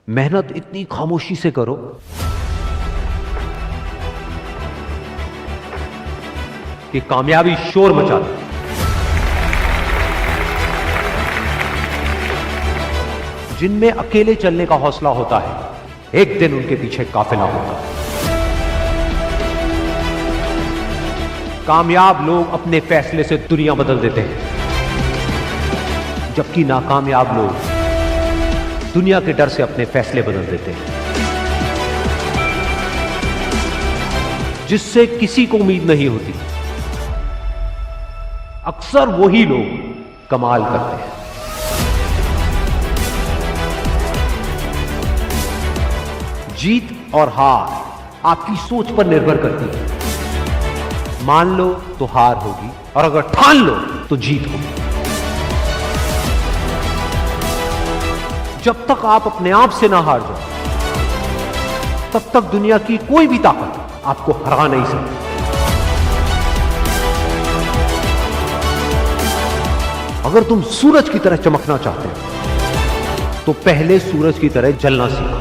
मेहनत इतनी खामोशी से करो कि कामयाबी शोर मचा दे। जिनमें अकेले चलने का हौसला होता है, एक दिन उनके पीछे काफिला होता है। कामयाब लोग अपने फैसले से दुनिया बदल देते हैं, जबकि नाकामयाब लोग दुनिया के डर से अपने फैसले बदल देते हैं। जिससे किसी को उम्मीद नहीं होती, अक्सर वही लोग कमाल करते हैं। जीत और हार आपकी सोच पर निर्भर करती है। मान लो तो हार होगी, और अगर ठान लो तो जीत होगी। जब तक आप अपने आप से ना हार जाओ, तब तक दुनिया की कोई भी ताकत आपको हरा नहीं सकती। अगर तुम सूरज की तरह चमकना चाहते हो, तो पहले सूरज की तरह जलना सीखो।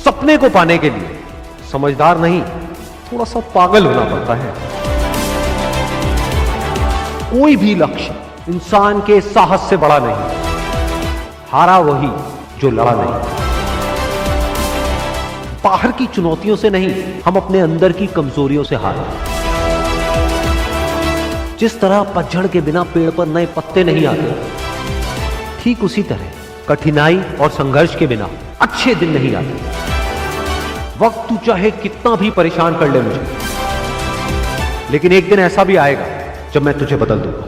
सपने को पाने के लिए समझदार नहीं, थोड़ा सा पागल होना पड़ता है। कोई भी लक्ष्य इंसान के साहस से बड़ा नहीं। हारा वही जो लड़ा नहीं। बाहर की चुनौतियों से नहीं, हम अपने अंदर की कमजोरियों से हारे। जिस तरह पतझड़ के बिना पेड़ पर नए पत्ते नहीं आते, ठीक उसी तरह कठिनाई और संघर्ष के बिना अच्छे दिन नहीं आते। वक्त तू चाहे कितना भी परेशान कर ले मुझे, लेकिन एक दिन ऐसा भी आएगा जब मैं तुझे बदल दूंगा।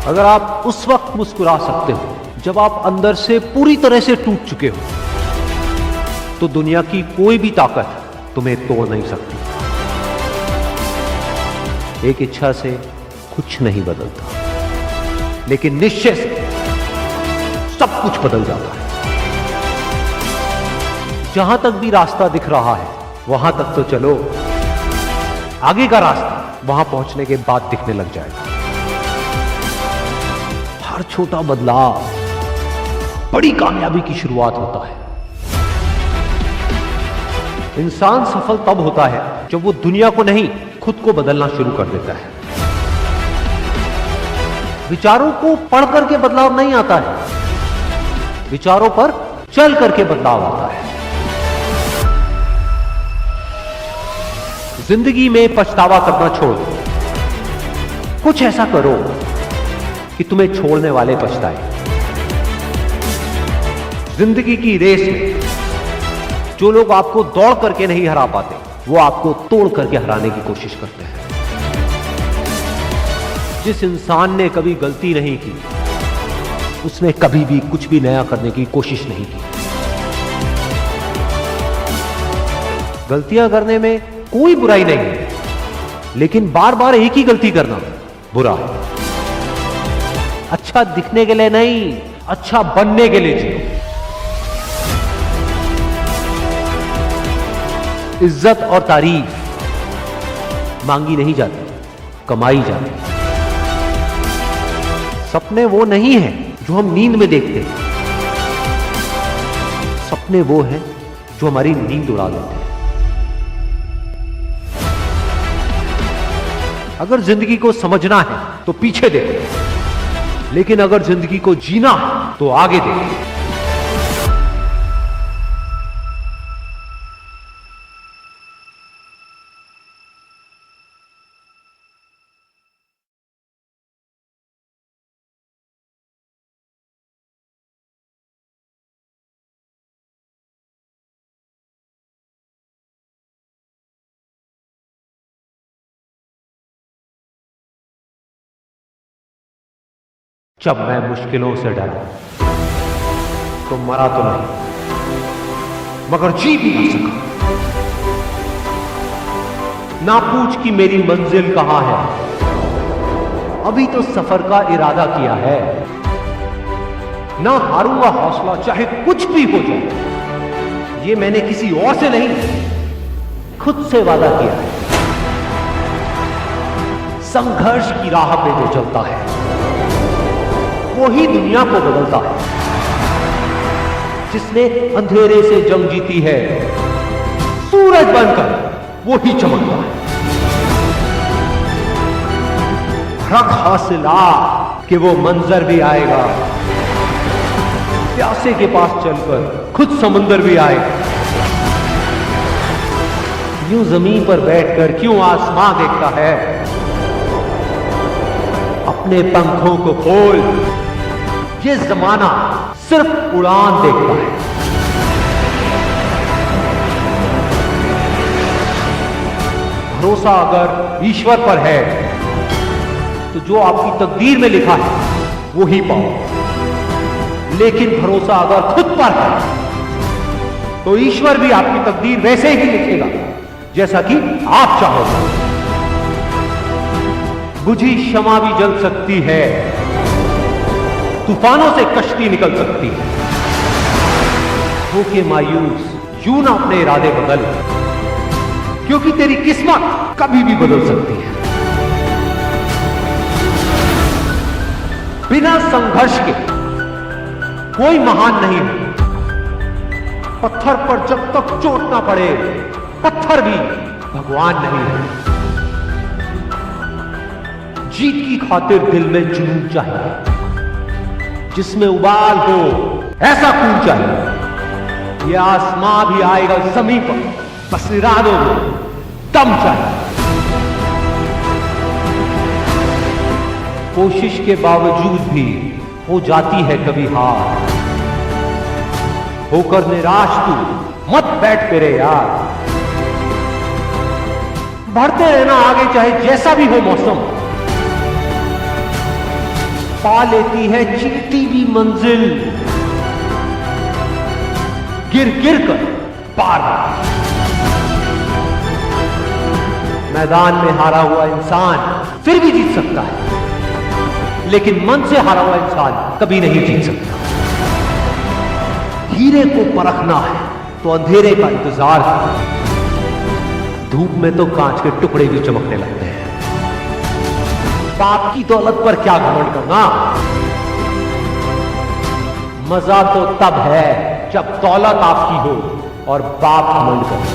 अगर आप उस वक्त मुस्कुरा सकते हो जब आप अंदर से पूरी तरह से टूट चुके हो, तो दुनिया की कोई भी ताकत तुम्हें तोड़ नहीं सकती। एक इच्छा से कुछ नहीं बदलता, लेकिन निश्चय से सब कुछ बदल जाता है। जहां तक भी रास्ता दिख रहा है, वहां तक तो चलो। आगे का रास्ता वहां पहुंचने के बाद दिखने लग जाएगा। हर छोटा बदलाव बड़ी कामयाबी की शुरुआत होता है। इंसान सफल तब होता है जब वो दुनिया को नहीं, खुद को बदलना शुरू कर देता है। विचारों को पढ़ करके बदलाव नहीं आता है, विचारों पर चल करके बदलाव आता है। जिंदगी में पछतावा करना छोड़ दो। कुछ ऐसा करो कि तुम्हें छोड़ने वाले पछताए। जिंदगी की रेस में जो लोग आपको दौड़ करके नहीं हरा पाते, वो आपको तोड़ करके हराने की कोशिश करते हैं। जिस इंसान ने कभी गलती नहीं की, उसने कभी भी कुछ भी नया करने की कोशिश नहीं की। गलतियां करने में कोई बुराई नहीं है, लेकिन बार बार एक ही गलती करना बुरा है। अच्छा दिखने के लिए नहीं, अच्छा बनने के लिए जियो। इज्जत और तारीफ मांगी नहीं जाती, कमाई जाती। सपने वो नहीं है जो हम नींद में देखते हैं, सपने वो हैं जो हमारी नींद उड़ा देते हैं। अगर जिंदगी को समझना है तो पीछे देखो, लेकिन अगर जिंदगी को जीना है तो आगे देखो। जब मैं मुश्किलों से डरा तो मरा तो नहीं, मगर जी भी ना सका। ना पूछ कि मेरी मंजिल कहां है, अभी तो सफर का इरादा किया है। ना हारूंगा हौसला चाहे कुछ भी हो जाए, ये मैंने किसी और से नहीं, खुद से वादा किया है। संघर्ष की राह पे जो चलता है वो ही दुनिया को बदलता है। जिसने अंधेरे से जंग जीती है, सूरज बनकर वो ही चमकता है। हक हासिल कि वो मंजर भी आएगा, प्यासे के पास चलकर खुद समुंदर भी आएगा। यूं जमीन पर बैठकर क्यों आसमां देखता है? अपने पंखों को खोल, ये जमाना सिर्फ उड़ान देखता है। भरोसा अगर ईश्वर पर है तो जो आपकी तकदीर में लिखा है वो ही पाओ। लेकिन भरोसा अगर खुद पर है तो ईश्वर भी आपकी तकदीर वैसे ही लिखेगा जैसा कि आप चाहोगे। बुझी शमा भी जल सकती है, तूफानों से कश्ती निकल सकती है। होके मायूस यूं ना अपने इरादे बदल, क्योंकि तेरी किस्मत कभी भी बदल सकती है। बिना संघर्ष के कोई महान नहीं है। पत्थर पर जब तक चोट ना पड़े, पत्थर भी भगवान नहीं है। जीत की खातिर दिल में जुनून चाहिए, जिसमें उबाल हो ऐसा खून चाहिए। यह आसमां भी आएगा जमीन पर, बस इरादों में दम चाहिए। कोशिश के बावजूद भी हो जाती है कभी हार। होकर निराश तू मत बैठ मेरे यार। बढ़ते रहना आगे चाहे जैसा भी हो मौसम। पा लेती है चीटी भी मंजिल, गिर गिर कर पार। मैदान में हारा हुआ इंसान फिर भी जीत सकता है, लेकिन मन से हारा हुआ इंसान कभी नहीं जीत सकता। हीरे को परखना है तो अंधेरे का इंतजार है। धूप में तो कांच के टुकड़े भी चमकने लगते हैं। बाप की दौलत पर क्या घमंड करना। मजा तो तब है जब दौलत आपकी हो और बाप घमंड करे।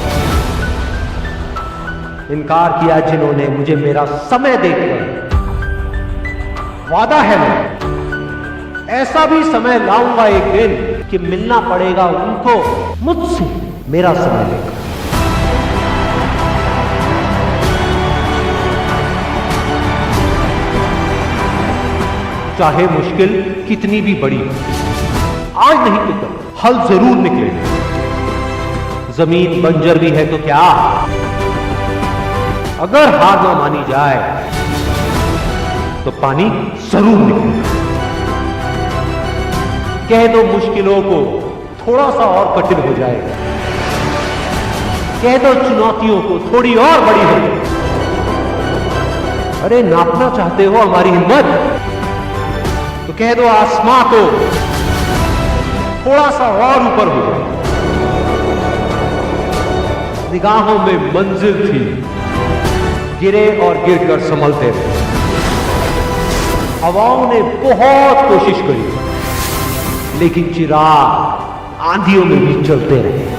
इनकार किया जिन्होंने मुझे मेरा समय देकर, वादा है मैं ऐसा भी समय लाऊंगा एक दिन कि मिलना पड़ेगा उनको मुझसे मेरा समय लेकर। चाहे मुश्किल कितनी भी बड़ी हो, आज नहीं तो कल हल जरूर निकलेगा। जमीन बंजर भी है तो क्या, अगर हार ना मानी जाए तो पानी जरूर निकलेगा। कह दो मुश्किलों को थोड़ा सा और कठिन हो जाएगा। कह दो चुनौतियों को थोड़ी और बड़ी हो जाए। अरे नापना चाहते हो हमारी हिम्मत, तो कह दो आसमां को थोड़ा सा और ऊपर हो जाए। निगाहों में मंजिल थी, गिरे और गिरकर संभलते रहे। हवाओं ने बहुत कोशिश करी, लेकिन चिराग आंधियों में भी चलते रहे।